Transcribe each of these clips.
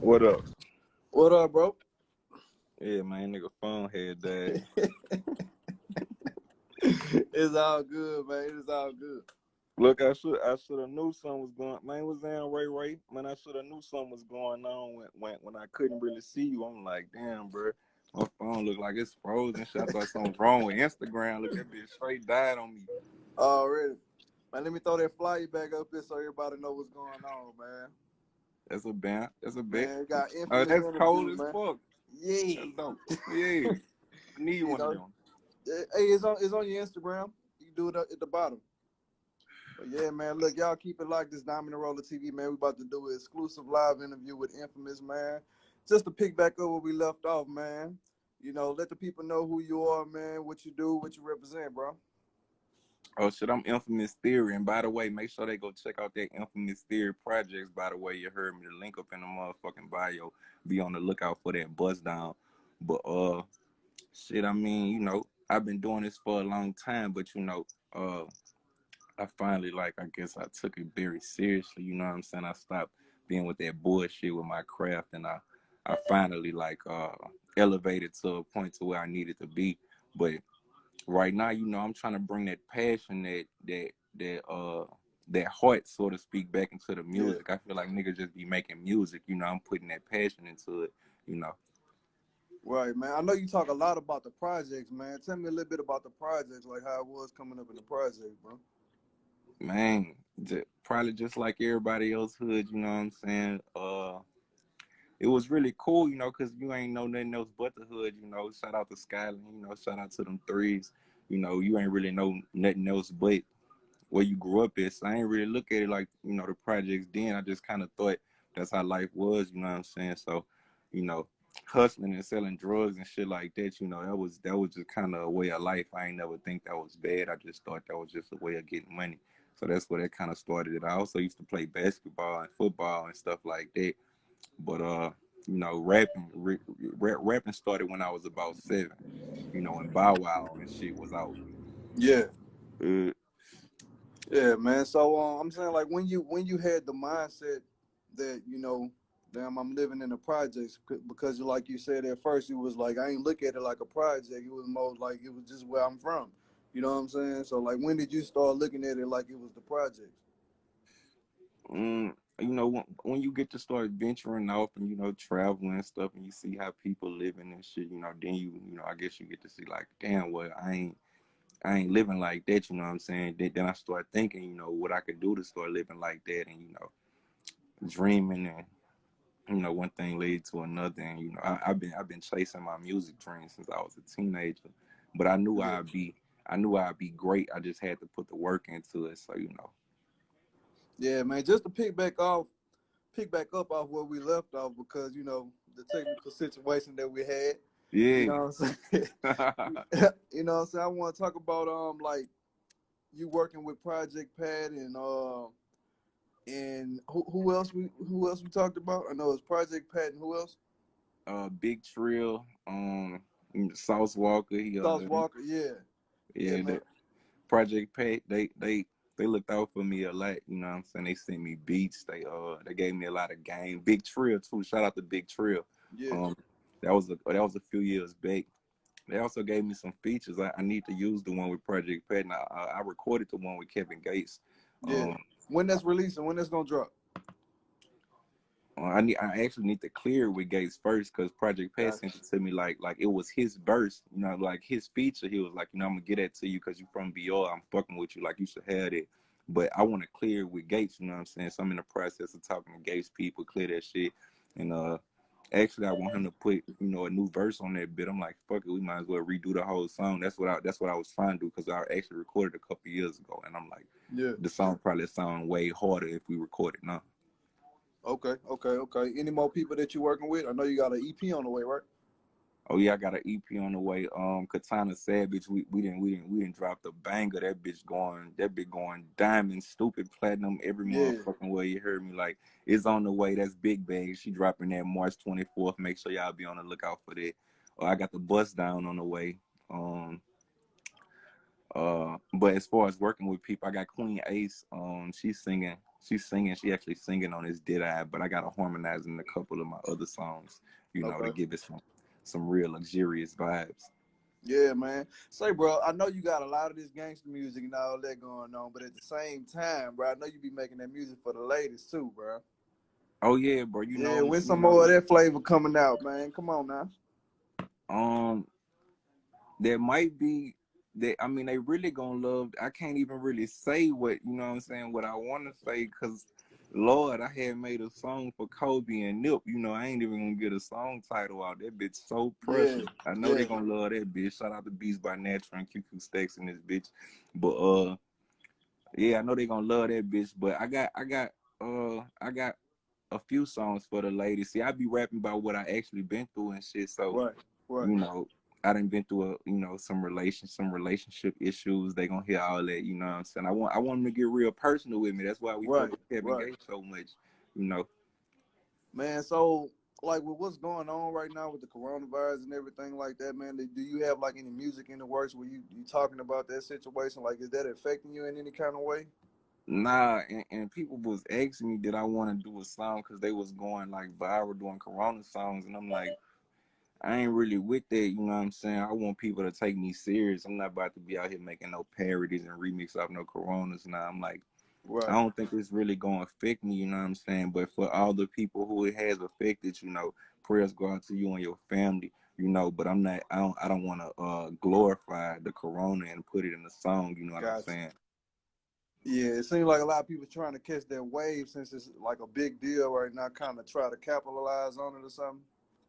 What up? What up, bro? Yeah, man, nigga phone had died. It's all good, man. It's all good. Look, I should have knew something was going. Man, was down Ray. Man, I should have knew something was going on when I couldn't really see you. I'm like, damn, bro, my phone look like it's frozen. Shit, I thought something was wrong with Instagram. Look, that bitch straight died on me. Already. Man, let me throw that flyer back up here so everybody know what's going on, man. That's a band. That's a bit. Man, got Oh, infamous that's cold interview, as man. fuck. Yeah. That's dope. Yeah, I need You one of know, them. hey, it's on your Instagram. You can do it at the bottom. But yeah, man, look, y'all keep it like this Diamond Roller TV, man. We about to do an exclusive live interview with Infamous, man. Just to pick back up where we left off, man. You know, let the people know who you are, man, what you do, what you represent, bro. Oh shit, I'm Infamous Theory. And by the way, make sure they go check out that Infamous Theory projects. By the way, you heard me. The link up in the motherfucking bio. Be on the lookout for that buzz down. But shit, I mean, I've been doing this for a long time, but I finally I guess I took it very seriously, you know what I'm saying? I stopped being with that bullshit with my craft, and I finally elevated to a point to where I needed to be. But right now, I'm trying to bring that passion, that heart, so to speak, back into the Yeah. music. I feel like niggas just be making music, I'm putting that passion into it, you know. Right, man. I know you talk a lot about the projects, man. Tell me a little bit about the projects, like how it was coming up in the project, bro. Man, probably just like everybody else hood, you know what I'm saying? It was really cool, because you ain't know nothing else but the hood, Shout out to Skyland, shout out to them threes. You ain't really know nothing else but where you grew up at. So I ain't really look at it like, the projects then. I just kind of thought that's how life was, you know what I'm saying? So, you know, hustling and selling drugs and shit like that, that was just kind of a way of life. I ain't never think that was bad. I just thought that was just a way of getting money. So that's where that kind of started it. I also used to play basketball and football and stuff like that. But rapping started when I was about 7. When Bow Wow and shit was out. Yeah. Uh, Yeah, man. So I'm saying, like, when you had the mindset that, damn, I'm living in the projects, because like you said at first, it was like I ain't look at it like a project. It was more like it was just where I'm from. You know what I'm saying? So like, when did you start looking at it like it was the projects? mm, when you get to start venturing off and traveling and stuff, and you see how people living and shit, then I guess you get to see like, damn, well, I ain't living like that, you know what I'm saying? Then I start thinking, what I could do to start living like that, and dreaming, and one thing led to another, and I've been chasing my music dream since I was a teenager, but Yeah. I knew I'd be great. I just had to put the work into it, so. Yeah, man. Just to pick back up off where we left off, because the technical situation that we had. You Yeah. know what I'm saying? You know what I'm saying? I want to talk about like you working with Project Pat, and who else we talked about? I know it's Project Pat, and who else? Big Trill, Sauce Walker, Sauce Walker. Yeah. Yeah, yeah, man. the Project Pat, they looked out for me a lot, you know what I'm saying? They sent me beats, they gave me a lot of game. Big Trill too, shout out to Big Trill. Yeah. Um, that was a few years back. They also gave me some features. I need to use the one with Project Pat, and I recorded the one with Kevin Gates. Yeah. Um, When that's releasing, when that's gonna drop? I actually need to clear with Gates first, because Project Pat Gotcha. sent it to me like it was his verse, like his feature. He was like, I'm gonna get that to you because you from BR. I'm fucking with you, like you should have it. But I want to clear it with Gates, you know what I'm saying? So I'm in the process of talking to Gates people, clear that shit. And actually I want him to put, a new verse on that bit. I'm like, fuck it, we might as well redo the whole song. That's what I was trying to do, because I actually recorded a couple years ago, and I'm like, Yeah. the song probably sound way harder if we record it now. Okay. Any more people that you working with? I know you got an EP on the way, right? Oh yeah, I got an EP on the way. Katana Savage. We didn't drop the banger. That bitch going diamond, stupid platinum, every Yeah. motherfucking way. You heard me? Like, it's on the way. That's Big Bang. She dropping that March 24th. Make sure y'all be on the lookout for that. I got the Bust Down on the way. But as far as working with people, I got Queen Ace. She's singing She's singing. She actually singing on this Did I, but I got to harmonize in a couple of my other songs, you know, to Okay. give it some real luxurious vibes. Yeah, man. Say, bro, I know you got a lot of this gangster music and all that going on, but at the same time, bro, I know you be making that music for the ladies too, bro. Oh yeah, bro. Yeah, when some more of You that flavor coming out, man. Come on now. know, there might be that. I mean, they really gonna love. I can't even really say what you know what I'm saying. What I want to say, cause Lord, I had made a song for Kobe and Nip. You know, I ain't even gonna get a song title out. That bitch so Yeah, precious. I know they yeah. gonna love that bitch. Shout out to Beats by Natural and QQ Stacks in this bitch. But yeah, I know they gonna love that bitch. But I got a few songs for the ladies. See, I be rapping about what I actually been through and shit. So Right, right, you know, I done been through some relationship issues. They gonna hear all that, you know what I'm saying? I want them to get real personal with me. That's why we fuck right, with Kevin right. Gates so much, you know. Man, so like with what's going on right now with the coronavirus and everything like that, man, do you have like any music in the works where you talking about that situation? Like, is that affecting you in any kind of way? Nah, and people was asking me did I want to do a song because they was going like viral doing Corona songs, and I'm like, I ain't really with that, you know what I'm saying? I want people to take me serious. I'm not about to be out here making no parodies and remix off no Coronas. Now I'm like, I Right. don't think it's really gonna affect me, you know what I'm saying? But for all the people who it has affected, prayers go out to you and your family, but I don't wanna glorify the corona and put it in the song, you know what I'm Gotcha. saying? Yeah, it seems like a lot of people trying to catch that wave since it's like a big deal right now, kind of try to capitalize on it or something.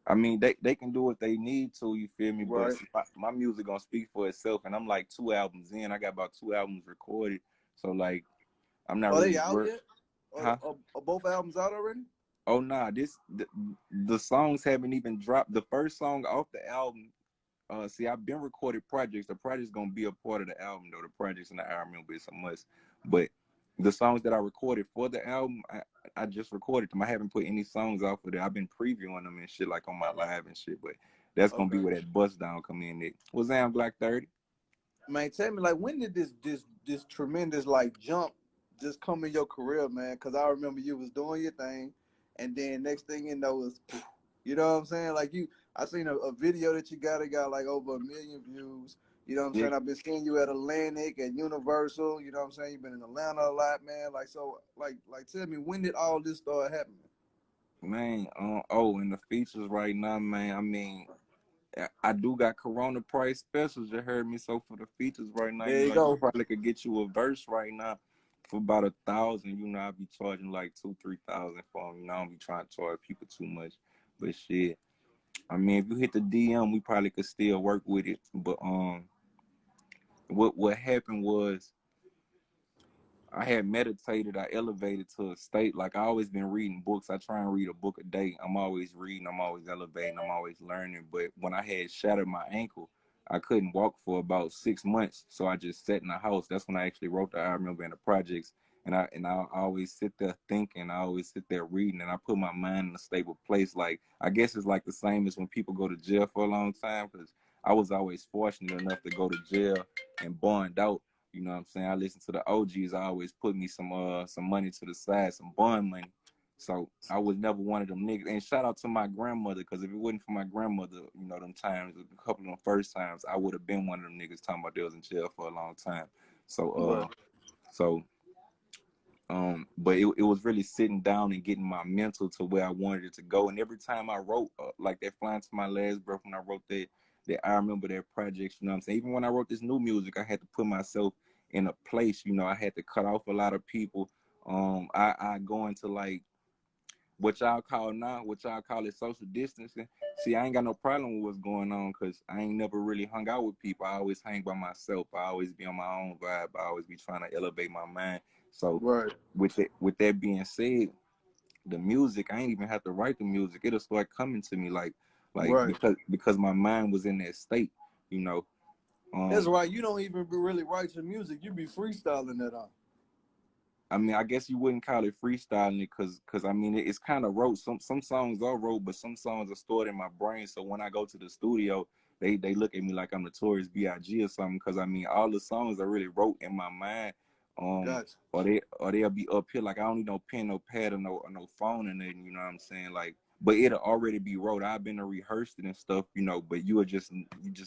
I mean they can do what they need to, you feel me? But Right. see, my music gonna speak for itself, and I'm like 2 albums in. I got about 2 albums recorded. So like I'm not Are they really out work yet? huh? Are both albums out already? Oh nah, the songs haven't even dropped. The first song off the album. See, I've been recorded projects. The project's gonna be a part of the album, though. The projects and the album will be some must. But the songs that I recorded for the album, I just recorded them. I haven't put any songs out for that. I've been previewing them and shit, like on my live and shit. But that's gonna be Okay. where that bust down come in. It was Am Black 30. Man, tell me, like, when did this tremendous like jump just come in your career, man? Because I remember you was doing your thing, and then next thing you know is, you know what I'm saying? Like I seen a video that you got. It got like over 1 million views. You know what I'm Yeah, saying? I've been seeing you at Atlantic and Universal. You know what I'm saying? You've been in Atlanta a lot, man. Like so, like tell me, when did all this start happening? man. And the features right now, man. I mean, I do got Corona price specials. You heard me. So for the features right now, There you you go. probably could get you a verse right now for about 1,000. I'll be charging like 2-3 thousand for them. I don't be trying to charge people too much. But shit, I mean, if you hit the DM, we probably could still work with it. But what happened was I had meditated, I elevated to a state like I always been reading books. I try and read a book a day. I'm always reading, I'm always elevating, I'm always learning. But when I had shattered my ankle, I couldn't walk for about 6 months. So I just sat in the house. That's when I actually wrote the I Remember in the Projects. And I always sit there thinking, I always sit there reading, and I put my mind in a stable place. Like I guess it's like the same as when people go to jail for a long time, because I was always fortunate enough to go to jail and bond out. You know what I'm saying? I listen to the OGs. I always put me some money to the side, some bond money. So I was never one of them niggas. And shout out to my grandmother, because if it wasn't for my grandmother, them times, a couple of them first times, I would have been one of them niggas talking about they was in jail for a long time. So Right. so but it was really sitting down and getting my mental to where I wanted it to go. And every time I wrote, like that Flying to My Last Breath, when I wrote that I Remember that project, you know what I'm saying? Even when I wrote this new music, I had to put myself in a place, I had to cut off a lot of people. I go into like what y'all call it social distancing. See, I ain't got no problem with what's going on because I ain't never really hung out with people. I always hang by myself. I always be on my own vibe. I always be trying to elevate my mind. So Right. with that being said, the music, I ain't even have to write the music. It'll start coming to me like Right. because my mind was in that state, you know. That's Um right. You don't even really write your music. You be freestyling that on. I mean, I guess you wouldn't call it freestyling it because I mean it's kind of wrote. Some songs are wrote, but some songs are stored in my brain. So when I go to the studio, they look at me like I'm Notorious B.I.G. or something. Because I mean, all the songs I really wrote in my mind. Gotcha. Or they'll be up here like I don't need no pen, no pad, or no phone or nothing. You know what I'm saying? Like, but it'll already be wrote. I've been to rehearsed it and stuff, you know. But you just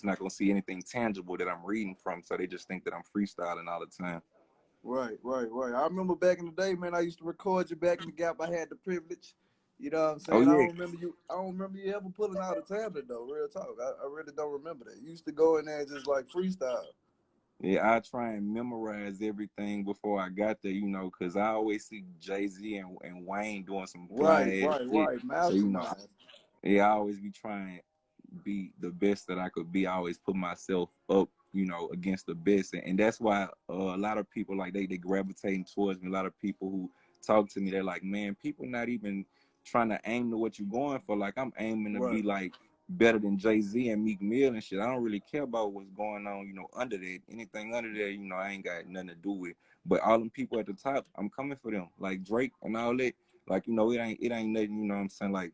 not gonna see anything tangible that I'm reading from. So they just think that I'm freestyling all the time. Right, right, right. I remember back in the day, man. I used to record you back in the gap. I had the privilege. You know what I'm Oh saying? I yeah, don't remember you. I don't remember you ever pulling out a tablet though. Real talk. I really don't remember that. You used to go in there and just like freestyle. yeah. I try and memorize everything before I got there, you know, because I always see Jay-Z and Wayne doing some Right, fly ass right, shit. right. So you know, Mastermind. yeah, I always be trying be the best that I could be. I always put myself up, you know, against the best, and that's why a lot of people like they gravitating towards me. A lot of people who talk to me, they're like, man, people not even trying to aim to what you're going for. Like I'm aiming to Right. be like better than Jay-Z and Meek Mill and shit. I don't really care about what's going on, you know, under that. Anything under there, you know, I ain't got nothing to do with. But all them people at the top, I'm coming for them. Like Drake and all that. Like, you know, it ain't nothing, you know what I'm saying? Like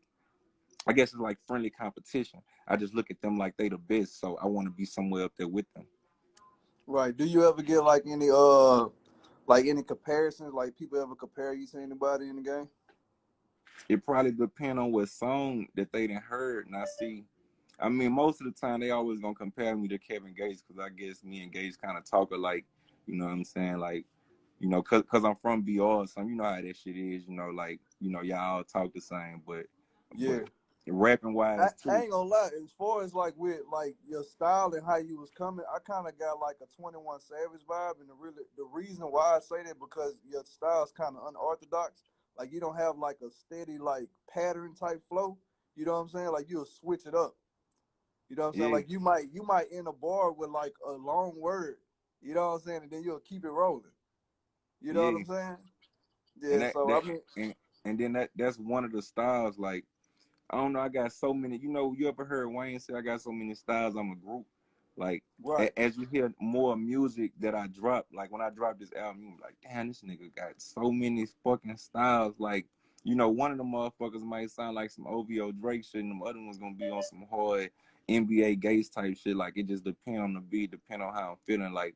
I guess it's like friendly competition. I just look at them like they the best, so I want to be somewhere up there with them. Right. Do you ever get like any comparisons? Like people ever compare you to anybody in the game? It probably depend on what song that they done heard. And I see, I mean, most of the time they always gonna compare me to Kevin Gates because I guess me and Gates kind of talk alike. You know what I'm saying? Like, you know, cause I'm from BR, so you know how that shit is. You know, like you know y'all all talk the same, but Yeah. rapping I, wise I too. ain't gonna lie. As far as like with like your style and how you was coming, I kind of got like a 21 Savage vibe, and the reason why I say that because your style's kind of unorthodox. Like you don't have like a steady like pattern type flow. You know what I'm saying? Like you'll switch it up. You know what I'm saying? Yeah, Like you might end a bar with like a long word. You know what I'm saying? And then you'll keep it rolling. You know what yeah, I'm saying? and Yeah. that So that I mean, and and then that's one of the styles. Like I don't know. I got so many. You know, you ever heard Wayne say I got so many styles? I'm a group. Like right. as you hear more music that I drop, like when I drop this album, you be like, damn, this nigga got so many fucking styles. Like, you know, one of the motherfuckers might sound like some OVO Drake shit, and the other one's gonna be on some hard NBA Gates type shit. Like it just depend on the beat, depend on how I'm feeling. Like,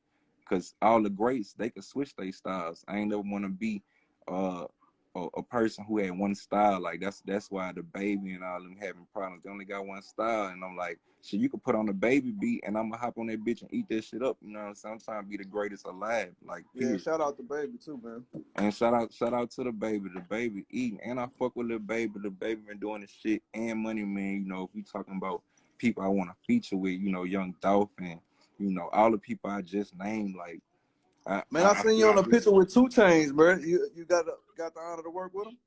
cause all the greats they could switch their styles. I ain't never wanna be uh a person who had one style. Like that's why the baby and all them having problems. They only got one style, and I'm like, shit, you could put on the baby beat, and I'm gonna hop on that bitch and eat that shit up. You know what I'm saying? I'm trying to be the greatest alive. Like Yeah. period. Shout out to Baby too, man. And shout out to the baby eating, and I fuck with the baby been doing the shit and Money Man. You know, if we talking about people I want to feature with, you know, Young Dolph and you know all the people I just named. Like Man, I I seen feel you on like a picture with 2 Chainz, bro. You got the honor to work with him?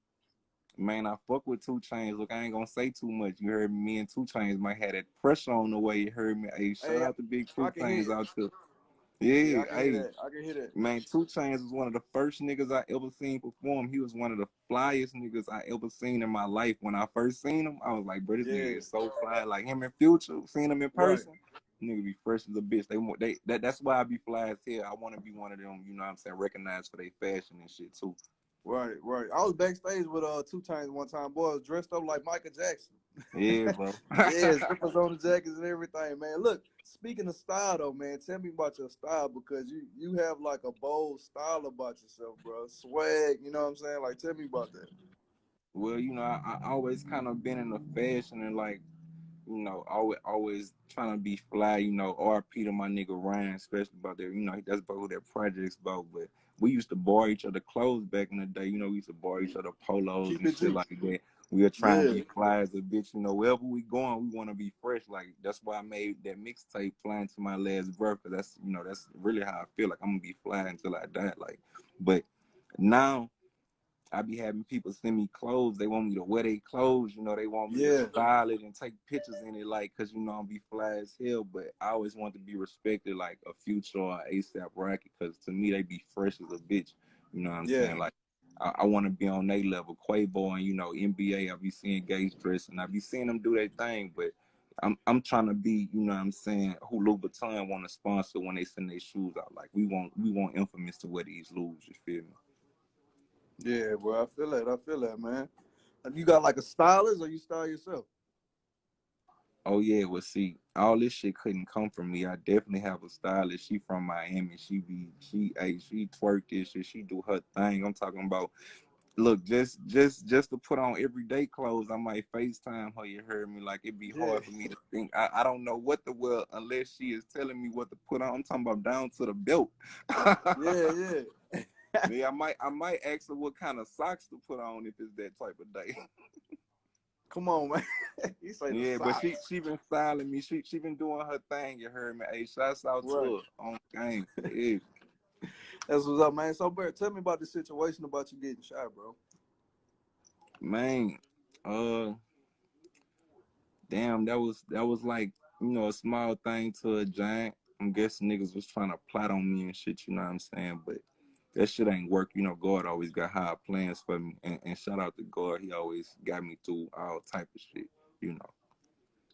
man, I fuck with 2 Chainz. Look, I ain't gonna say too much. You heard me and 2 Chainz might have that pressure on the way. You heard me. Hey, shout Hey, out to Big I two can hear Chainz it. out there. Yeah, Yeah, I can hear hey, that. I can hear that. man, 2 Chainz was one of the first niggas I ever seen perform. He was one of the flyest niggas I ever seen in my life. When I first seen him, I was like, bro, this nigga Yeah, is so fly. Like him in Future, seeing him in right, person, nigga be fresh as a bitch. That's why I be fly as hell. I want to be one of them. You know what I'm saying? Recognized for their fashion and shit too. right, right. I was backstage with 2 Chainz one time. Boy, I was dressed up like Michael Jackson. Yeah, bro. Yeah, zippers on the jackets and everything, man. Look, speaking of style though, man, tell me about your style because you have like a bold style about yourself, bro. Swag, you know what I'm saying? Like, tell me about that. Well, you know, I always kind of been in the fashion and like, you know, always trying to be fly, you know, RP to my nigga Ryan, especially about that, you know, that's about who that project's about. But we used to borrow each other clothes back in the day, you know, we used to borrow each other polos Keep and it shit G. like that. We are trying to Yeah, be fly as a bitch, you know, wherever we going, we want to be fresh. Like that's why I made that mixtape Flying to My Last Breath, because that's, you know, that's really how I feel like I'm gonna be fly until I die. Like, but now I be having people send me clothes. They want me to wear their clothes. You know, they want me to yeah, style it and take pictures in it, like, cause you know I'm be fly as hell. But I always want to be respected, like a Future or ASAP Rocky, cause to me they be fresh as a bitch. You know what I'm yeah, saying? Like, I want to be on their level. Quavo and you know NBA. I be seeing Gates dress and I be seeing them do their thing, but. I'm trying to be, you know what I'm saying, who Louboutin want to sponsor when they send their shoes out. Like we want Infamous to wear these Louis, you feel me? yeah, bro. I feel that. I feel that, man. You got like a stylist or you style yourself? Oh yeah, well see, all this shit couldn't come from me. I definitely have a stylist. She from Miami. She twerk this shit. She do her thing. I'm talking about. Look, just to put on everyday clothes, I might FaceTime her. You heard me? Like it'd be Yeah, hard for me to think. I don't know what to wear unless she is telling me what to put on. I'm talking about down to the belt. yeah, yeah. Yeah, I might ask her what kind of socks to put on if it's that type of day. Come on, man. You say the Yeah, but she socks. she been styling me. She been doing her thing. You heard me? Hey, shouts out Right. to her on game. Yeah, That's what's up, man. So, Bert, tell me about the situation about you getting shot, bro. man. Uh, damn, that was like a small thing to a giant. I'm guessing niggas was trying to plot on me and shit. You know what I'm saying? But that shit ain't work. God always got high plans for me. And shout out to God. He always got me through all type of shit. You know.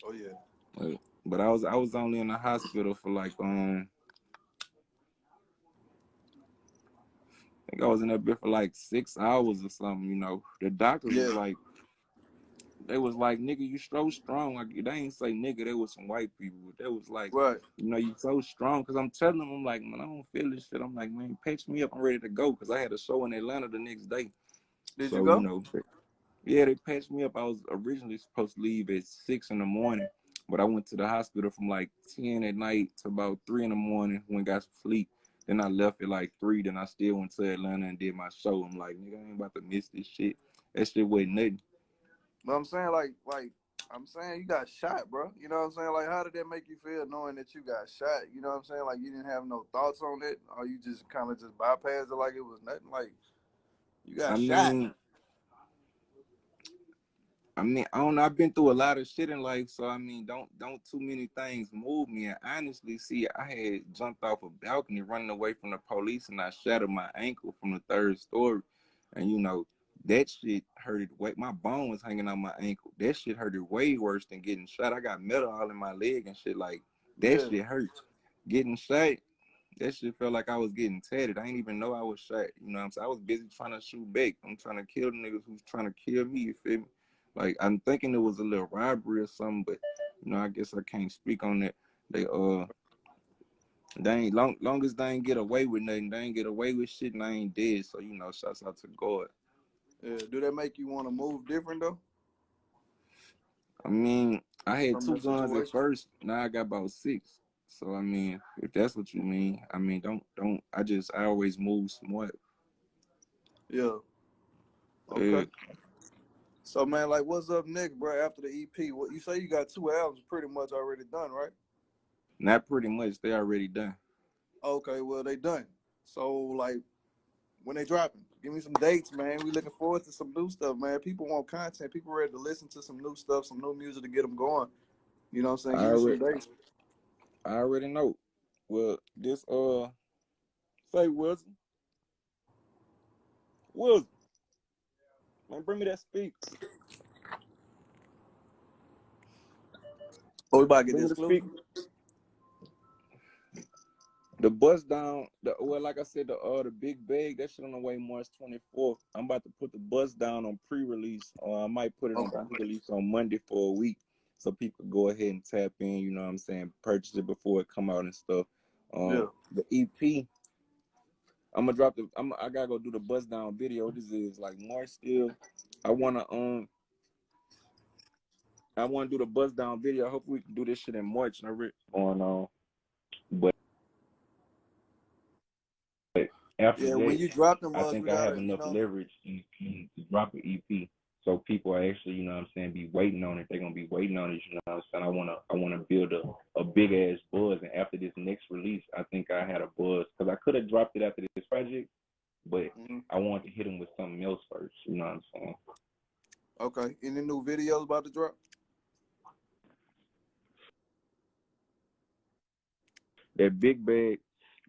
Oh yeah. But I was only in the hospital for like I think I was in that bed for like 6 hours or something. The doctors was Yeah. like, they was like, nigga, you so strong. Like they ain't say nigga, they was some white people. They was like, Right. you so strong. Cause I'm telling them, I'm like, man, I don't feel this shit. I'm like, man, patch me up. I'm ready to go. Cause I had a show in Atlanta the next day. Did you So, go? yeah, they patched me up. I was originally supposed to leave at 6 in the morning, but I went to the hospital from like 10 at night to about 3 in the morning when I got some sleep. Then I left at like 3. Then I still went to Atlanta and did my show. I'm like, nigga, I ain't about to miss this shit. That shit wasn't nothing. But I'm saying I'm saying you got shot, bro. You know what I'm saying? Like, how did that make you feel knowing that you got shot? You know what I'm saying? Like, you didn't have no thoughts on it, or you just kind of just bypassed it like it was nothing. Like, you got I shot. mean, I don't know. I've been through a lot of shit in life, so I mean, don't too many things move me. And honestly, see, I had jumped off a balcony running away from the police, and I shattered my ankle from the third story. And that shit hurted way. My bone was hanging on my ankle. That shit hurted way worse than getting shot. I got metal all in my leg and shit. Like that Yeah. shit hurt. Getting shot, that shit felt like I was getting tatted. I didn't even know I was shot. You know what I'm saying? I was busy trying to shoot back. I'm trying to kill the niggas who's trying to kill me. You feel me? Like I'm thinking it was a little robbery or something, but I guess I can't speak on that. They they ain't long as they ain't get away with nothing, they ain't get away with shit and I ain't dead. So shouts out to God. Yeah. Do that make you want to move different though I mean, I had from 2 the guns at situation? first. Now I got about 6. So I mean, if that's what you mean, I mean, don't. I always move smart. Yeah. Uh, Okay. So man, like, what's up next, bro? After the EP, what you say you got 2 albums pretty much already done, right? Not pretty much. They already done. Okay, well they done. So like, when they dropping? Give me some dates, man. We looking forward to some new stuff, man. People want content. People ready to listen to some new stuff, some new music to get them going. You know what I'm saying? I Give me some already, dates. I already know. Well, this say Wilson, man, bring me that speak. Oh, we about to get Bring the me the speak. exclusive? The bus down. Like I said, the big bag. That shit on the way March 24th. I'm about to put the bus down on pre-release, or I might put it on Okay. pre-release on Monday for a week, so people go ahead and tap in. You know what I'm saying? Purchase it before it come out and stuff. Yeah. The EP. I'm gonna drop the. I gotta go do the bust down video. This is like March still. I wanna I wanna do the bust down video. Hopefully we can do this shit in March. Going on, but after Yeah, when that, you drop them I us, think we I gotta, have enough you leverage to drop an EP. So people are actually, you know what I'm saying, be waiting on it. They're gonna be waiting on it, you know what I'm saying? I wanna build a big ass buzz, and after this next release, I think I had a buzz. Because I could have dropped it after this project, but know. I wanted to hit them with something else first, you know what I'm saying? Okay. Any new videos about to drop? That big bag,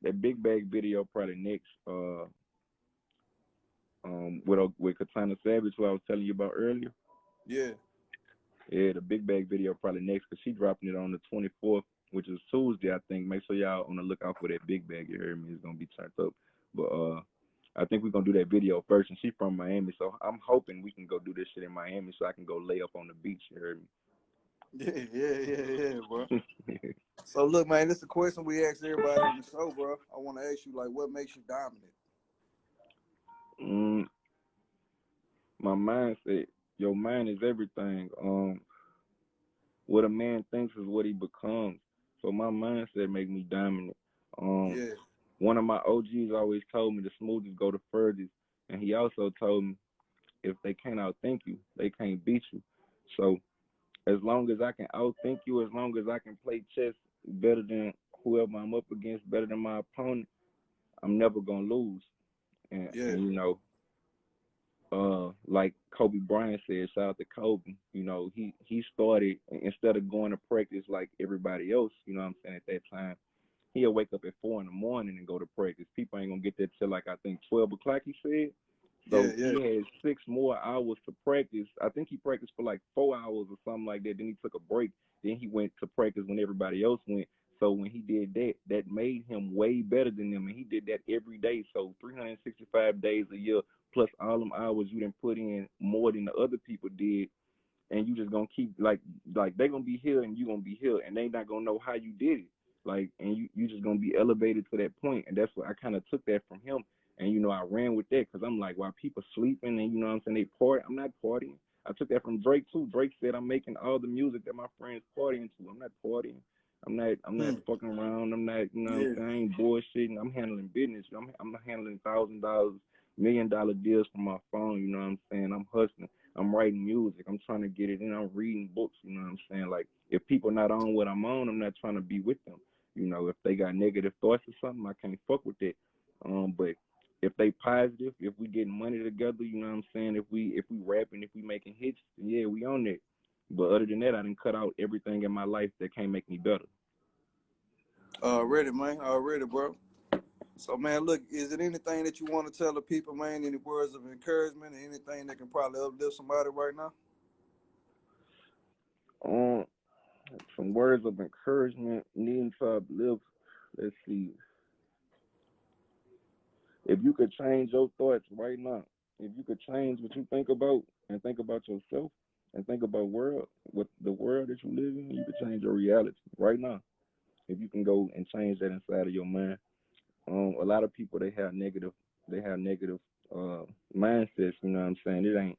that big bag video probably next. With Katana Savage, who I was telling you about earlier. Yeah. Yeah, the big bag video probably next because she dropping it on the 24th, which is Tuesday, I think. Make sure y'all on the lookout for that big bag. You heard me? It's gonna be turned up. But I think we're gonna do that video first, and she from Miami, so I'm hoping we can go do this shit in Miami, so I can go lay up on the beach. You heard me? Yeah, bro. So look, man, this is a question we ask everybody on the show, bro. I want to ask you, like, what makes you dominant? mm, my mindset. Your mind is everything. What a man thinks is what he becomes. So my mindset make me dominant. Um, Yeah, one of my OGs always told me the smoothest go the furthest, and he also told me if they can't outthink you, they can't beat you. So as long as I can outthink you, as long as I can play chess better than whoever I'm up against, better than my opponent, I'm never gonna lose. yeah, And like Kobe Bryant said, shout out to Kobe. He started instead of going to practice like everybody else. You know what I'm saying at that time. He'll wake up at 4 in the morning and go to practice. People ain't gonna get there till like I think 12 o'clock. He said. yeah, So yeah. he had 6 more hours to practice. I think he practiced for like 4 hours or something like that. Then he took a break. Then he went to practice when everybody else went. So when he did that, that made him way better than them. And he did that every day. So 365 days a year, plus all them hours you didn't put in more than the other people did. And you just gonna keep like they gonna be here and you gonna be here, and they not gonna know how you did it. Like, and you just gonna be elevated to that point. And that's what I kind of took that from him. And I ran with that because I'm like, while people sleeping and what I'm saying, they party, I'm not partying. I took that from Drake too. Drake said I'm making all the music that my friends partying to. I'm not partying. I'm not Hmm. fucking around. I'm not, what I'm Yeah. saying, I ain't bullshitting. I'm handling business. I'm handling $1,000, $1 million deals from my phone. You know what I'm saying? I'm hustling. I'm writing music. I'm trying to get it in. I'm reading books. You know what I'm saying? Like, if people not on what I'm on, I'm not trying to be with them. If they got negative thoughts or something, I can't fuck with that. But if they positive, if we getting money together, you know what I'm saying? If we rapping, if we making hits, then yeah, we on that. But other than that, I didn't cut out everything in my life that can't make me better. Already, man. Already, bro. So, man, look, is it anything that you want to tell the people, man? Any words of encouragement or anything that can probably uplift somebody right now? Um, some words of encouragement, needing to uplift. Let's see. If you could change your thoughts right now, if you could change what you think about and think about yourself and think about what the world that you live in, you could change your reality right now. If you can go and change that inside of your mind. A lot of people they have negative uh mindsets. You know what I'm saying?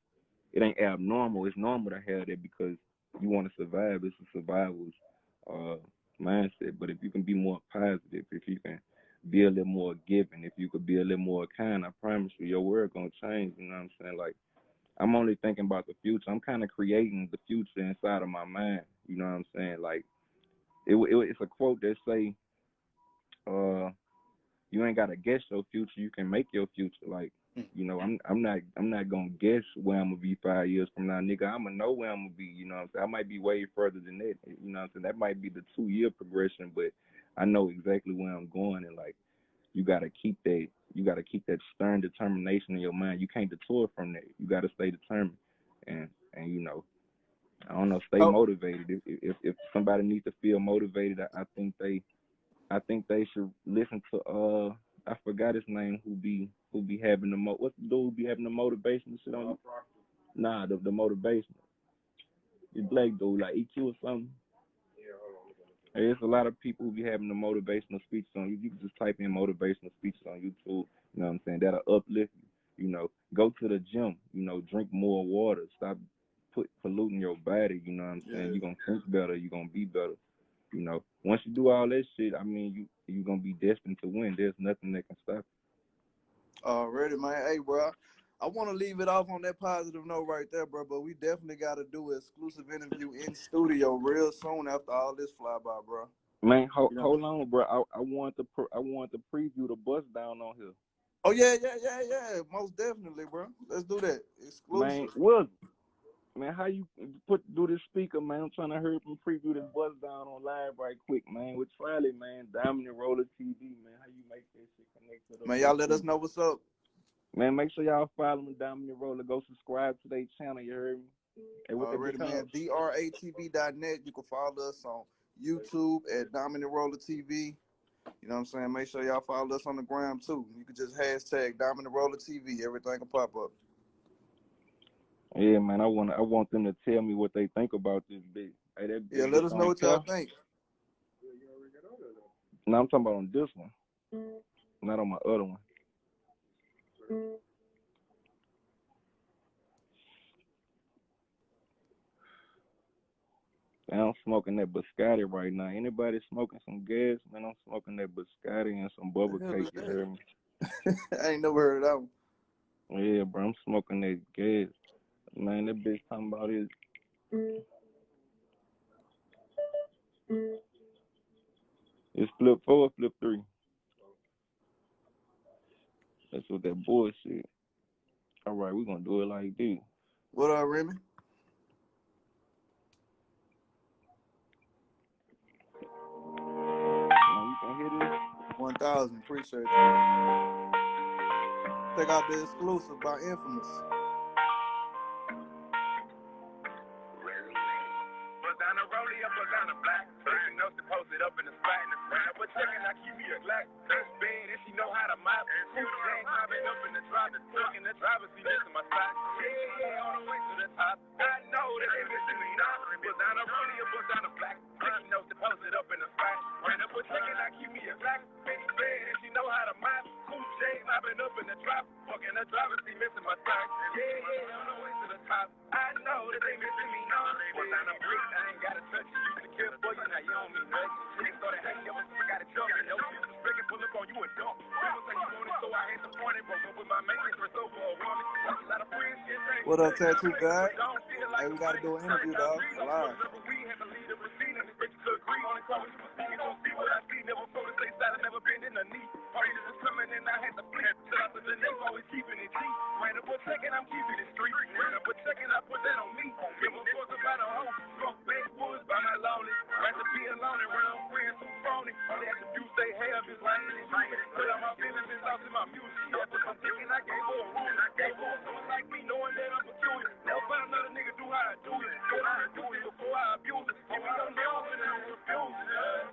It ain't abnormal. It's normal to have that because you want to survive. It's a survival's uh, mindset. But if you can be more positive, if you can be a little more giving, if you could be a little more kind, I promise you, your world gonna change. You know what I'm saying? Like, I'm only thinking about the future. I'm kind of creating the future inside of my mind. You know what I'm saying? Like, it's a quote that say, uh, you ain't gotta guess your future. You can make your future. Like, I'm not gonna guess where I'm gonna be 5 years from now, nigga. I'm gonna know where I'm gonna be. You know what I'm saying? I might be way further than that. You know what I'm saying? That might be the 2 year progression, but I know exactly where I'm going. And like, you gotta keep that. You gotta keep that stern determination in your mind. You can't detour from that. You gotta stay determined. And I don't know, stay Oh, motivated. If somebody needs to feel motivated, I think they should listen to I forgot his name who be having what's the dude who be having the motivation shit on you? Nah, the motivation. The black dude like EQ or something. Hey, there's a lot of people who be having the motivational speeches on you. You can just type in motivational speeches on YouTube. You know what I'm saying? That'll uplift you. Go to the gym. Drink more water. Stop polluting your body. You know what I'm saying? yeah. You're gonna think better. You're gonna be better. Once you do all that shit, I mean, you're gonna be destined to win. There's nothing that can stop Already, man. Hey, bro. I want to leave it off on that positive note right there, bro. But we definitely got to do an exclusive interview in studio real soon after all this flyby, bro. you. Man, You know. hold on, bro. I want to preview the bus down on here. Oh yeah, yeah. Most definitely, bro. Let's do that. Man, Exclusive. man, how you do this speaker, man? I'm trying to hurry up and preview this bus down on live right quick, man. With Charlie, man, Dominant Roller TV, man. How you make that shit connect to the Man, bus y'all let us too? know what's up. Man, make sure y'all follow me, Dominant Roller. Go subscribe to their channel. You heard me? Hey, what that be Already, called? man. DRATV.net. You can follow us on YouTube at Dominant Roller TV. You know what I'm saying? Make sure y'all follow us on the gram too. You can just hashtag Dominant Roller TV. Everything will pop up. Yeah, man. I want them to tell me what they think about this bitch. Hey, that Yeah, bitch let us know don't what y'all care. think. No, I'm talking about on this one, not on my other one. And I'm smoking that biscotti right now. Anybody smoking some gas? Man, I'm smoking that biscotti and some The bubble hell cake. is You hear that? me? I ain't never heard of that one. Yeah, bro, I'm smoking that gas. Man, that bitch talking about it. It's flip 4 or flip 3. That's what that bullshit. All right, we gonna do it like this. What up, Remy? Now you can hear this. 1,000. Appreciate it. Check out the exclusive by Infamous. Bust down the rollie, bust down the black. Taking notes to post it up in the spot. But checking, I keep me a Glock. That's bad, and she know how to mop. Two chains popping up in the drive. Tuck in the driver's seat, missing my spot. Yeah, on the way to the top. I know that they missing me now. Bust down the rollie, bust down the black. Taking notes to post it up in the spot. Ran up a checking, I keep me a Glock. Bitch bad, and she know how to mop. Two chains popping up in the drop. Fucking the driver's seat, missing my spot. Yeah, on the way to the top. I know that they missing me now. Bust down the brick, I ain't gotta touch you. You can kill for you, now you don't mean nothing. They started hating, never got it jumping. No disrespect, pull up on you and dump. People say you want it, so I ain't disappointed. Broke up with my mate, it's over a woman. That's a lot of friends, shit, ain't What up, nothing. Tattoo God? Don't feel like Hey, we gotta do an interview, dog. Live. we had to lead the proceeding. Expect you to agree on the call. You don't see what I see. Never flow to stay silent, never been in the knee. Parties was coming and I had to flip. Shout out to the name, always keeping it G. Ran up a check and I'm keeping it street. Ran up a check and I put that on me. Give a fuck about a hoe. Smoke backwoods by my lonely. Rather be alone and run friends who phony. Only attributes they have is lying and cheating. Put all my feelings and thoughts in my music. Yeah, put some thinking I gave her a rule. I gave her someone like me knowing that I'm peculiar. Never find another nigga do how I do it. But I do it before I abuse it. If we don't know it, I refuse it. Yeah.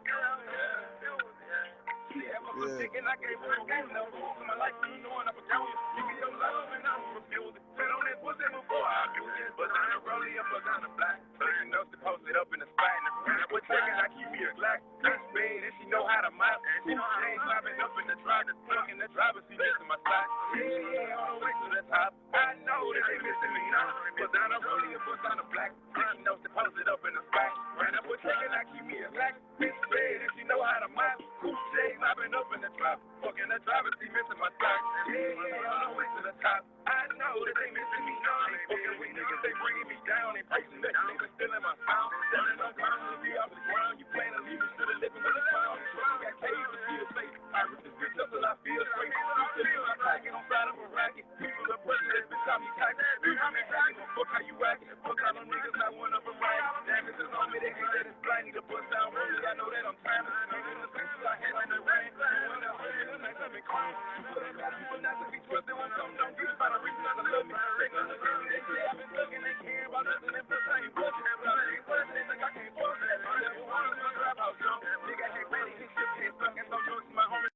I gave her a rule. Never someone like me knowing I'm peculiar. Give me your love and I will refuse it. Sit on that pussy before I abuse it. But on the rollie up, but on the black. Taking notes to post it up in the spot. And if we're checking, I keep me a Glock. That's bad and she know how to mop. She ain't mopping up in the driver. Tuck in the driver's seat, missing my spot. Yeah, on the way to the top. I know that they missing me now. But down the rollie up, but on the black. Taking notes to post it up in the spot. Ran up with checking, I keep me a Glock. Bitch bad and she know how to mop. Cool J mopping up in the drop. Fucking the driver's seat, missing my spot. Yeah, on the way to the top. I know that they missing me now. They fucking with niggas, they bringing me down. They pricing that niggas stealing my sound. Standing on ground, be off the ground. You plan to leave me to the living with a pound. You got cage, but still safe. I rip this bitch up till I feel straight. You still in my pocket, on side of a racket. People are pushing this bitch out me cocky. You know me cocky, but fuck how you acting. Fuck all them niggas, not one of them right. Damn, this is on me, they hate that it's blind. Need to bust down rolling, I know that I'm trying. Niggas in the faces, I hate on the rain. You wanna hold me, the nights I've been crying. You put it out, people not to be trusted when something don't get by the reason not to love me. They gonna look at me, they say I've been thugging, they care about nothing and plus I ain't bullshit. They think I can't fuck that. I never wanted to trap house, young. Nigga ain't ready, his shit can't suck and so jokes to my homie.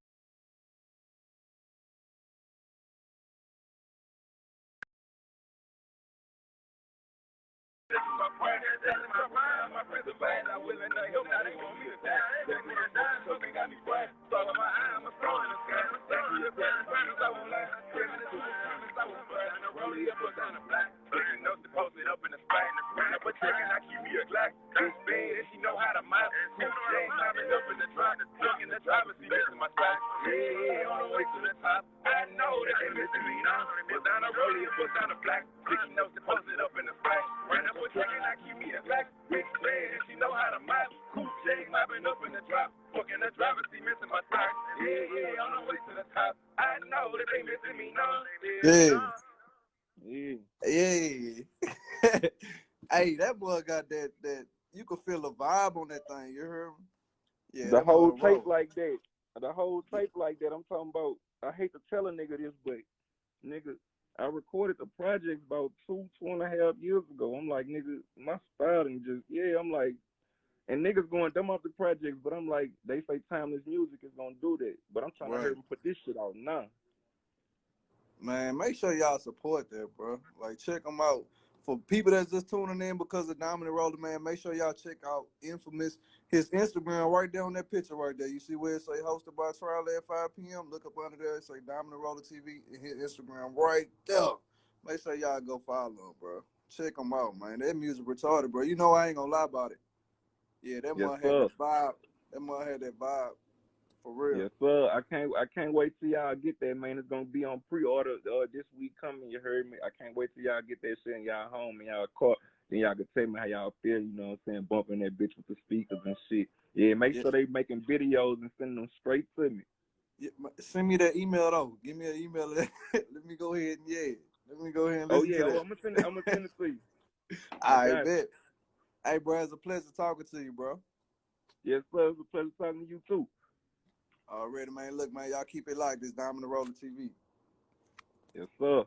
This is my friend, this is my mind. My friends are bad, I will and help. Now they want me to die. They want to die, so they got me bright. Start on my eye, I'm a star in the sky. Thank you, the best promise I won't lie. Bring the truth, promise I won't burn. The rollie up, put down the black. Taking notes to post it up in the spot. Run up a chicken, I keep me a Glock. This bad, and she know how to mop. Two chains mopping up in the drop. Tuck in the driver's seat, missing my spot. Yeah, on the way to the top. I know that they missing me now. Put down the rollie and put down the black. Taking notes to post it up in the spot. Run up a chicken, I keep me a Glock. Bitch bad, and she know how to mop. Two chains mopping up in the drop. Fucking the driver's seat, missing my spot. Yeah, on the way to the top. I know that they missing me now. Yeah. Yeah. Yeah. Hey, that boy got that you can feel a vibe on that thing, you heard me? Yeah, The that whole boy tape raw. like that. The whole tape like that. I'm talking about. I hate to tell a nigga this, but nigga, I recorded the project about 2.5 years ago. I'm like, nigga, my style and just I'm like, and niggas going dumb off the projects, but I'm like, they say timeless music is gonna do that, but I'm trying to hurry Right. and put this shit out now. Man, make sure y'all support that, bro. Like, check them out. for people that's just tuning in because of Dominant Roller, man, make sure y'all check out Infamous. His Instagram right there on that picture right there. You see where it say hosted by Charlie at 5 p.m. Look up under there. It say Dominant Roller TV and his Instagram right there. Make sure y'all go follow him, bro. Check him out, man. That music retarded, bro. You know I ain't gonna lie about it. Yeah, that Yes, one had sir. that vibe. That one had that vibe for real. Yes, sir. I can't wait till y'all get that, man. It's gonna be on pre-order this week coming. You heard me. I can't wait till y'all get that shit in y'all home and y'all car. Then y'all can tell me how y'all feel. You know what I'm saying? Bumping that bitch with the speakers and shit. Yeah, make Yeah. sure they making videos and sending them straight to me. Yeah, send me that email though. Give me an email. Let me go ahead and Let me go ahead and Oh listen yeah. to Oh, that. I'm gonna send it to you. I got bet. Hey, bro, it's a pleasure talking to you, bro. Yes, sir. It's a pleasure talking to you too. Already, man. Look, man, y'all keep it like this. Dominant Roller TV. Yes, sir.